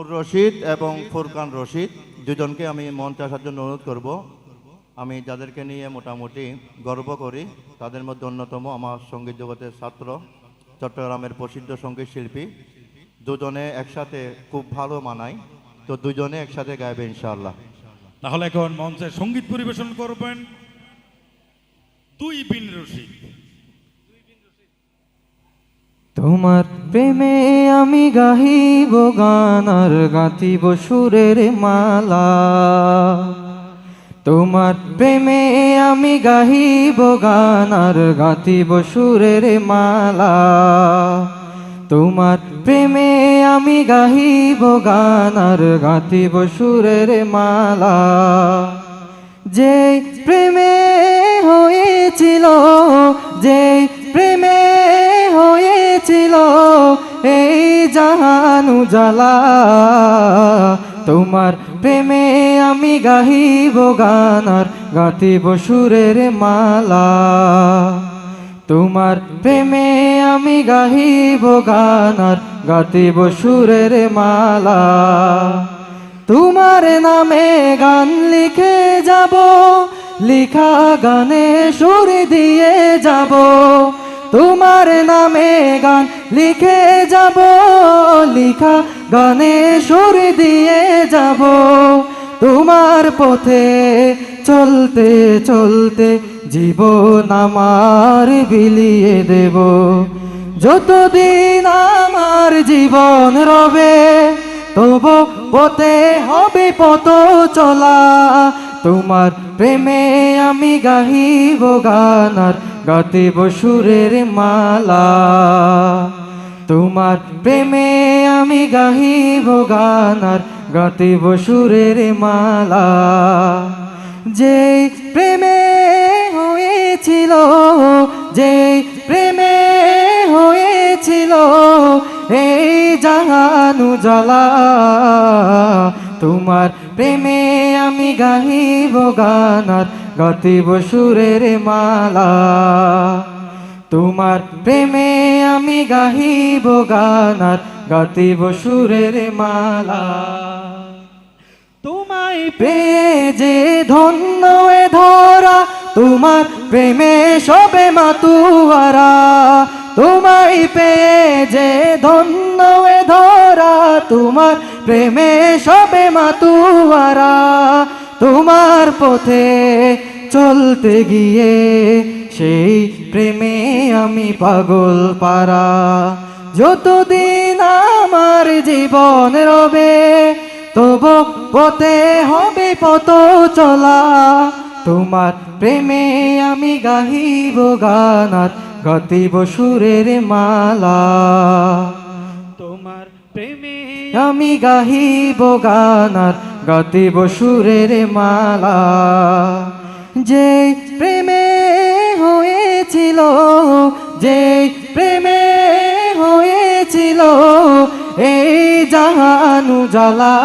নূর রশিদ এবং ফুরকান রশিদ দুজনকে আমি মঞ্চে আসার জন্য অনুরোধ করব। আমি যাদেরকে নিয়ে মোটামুটি গর্ব করি তাদের মধ্যে অন্যতম আমার সঙ্গীত জগতের ছাত্র, চট্টগ্রামের প্রসিদ্ধ সঙ্গীত শিল্পী। দুজনে একসাথে খুব ভালো মানায়, তো দুজনে একসাথে গাইবে ইনশাআল্লাহ। তাহলে এখন মঞ্চে সঙ্গীত পরিবেশন করবেন দুই বিন রশিদ। তোমার প্রেমে আমি গাহিব গান আর গাঁথিব সুরের মালা। তোমার প্রেমে আমি গাহিব গান আর গাঁথিব সুরের মালা। তোমার প্রেমে আমি গাহিব গান আর গাঁথিব সুরের মালা। যে প্রেমে হয়েছিল, যে প্রেমে হয়েছিল এই জাহান উজালা। তোমার প্রেমে আমি গাহিব গান আর গাঁথিব সুরের মালা। তোমার প্রেমে আমি গাহিব গান আর গাঁথিব সুরের মালা। তোমার নামে গান লিখে যাব, লিখা গানে সুর দিয়ে যাব। তোমার নামে গান লিখে যাব, লিখা গানে সুর দিয়ে যাব। তোমার পথে চলতে চলতে জীবন আমার বিলিয়ে দেব। যতদিন আমার জীবন রবে তব পথে হবে পথ চলা। তোমার প্রেমে আমি গাহিব গান আর গাঁথিব সুরের মালা। তোমার প্রেমে আমি গাহিব গান আর গাঁথিব সুরের মালা। যে প্রেমে হয়েছিল, যে প্রেমে হয়েছিল এই জাহান উজালা। তোমার প্রেমে আমি গাহিব গান আর গাঁথিব সুরের মালা। তোমার প্রেমে আমি গাহিব গান আর গাঁথিব সুরের মালা। তোমায় পেয়ে যে ধন্য এ ধরা, তোমার প্রেমে সবে মাতুয়ারা। তোমায় পেয়ে যে ধন্য এ ধরা, তোমার প্রেমে সবে মাতুয়ারা। তোমার পথে চলতে গিয়ে সেই প্রেমে আমি পাগল পারা। যতদিন আমার জীবন রবে তব পথে হবে পথ চলা। তোমার প্রেমে আমি গাহিব গান আর গাঁথিব সুরের মালা। তোমার প্রেমে আমি গাহিব গান আর গাঁথিব সুরের মালা। যে প্রেমে হয়েছিল, যে প্রেমে হয়েছিল এই জাহান উজালা।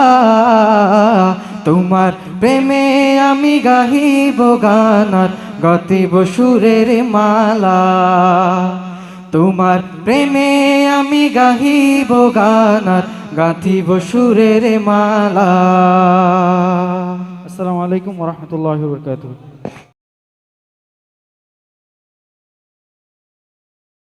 তোমার প্রেমে আমি গাহিব গান আর গাঁথিব সুরের মালা। তোমার প্রেমে আমি গাহিব গান আর গাঁথিব সুরের মালা। আসসালামু আলাইকুম ওয়া রাহমাতুল্লাহি ওয়া বারাকাতুহু।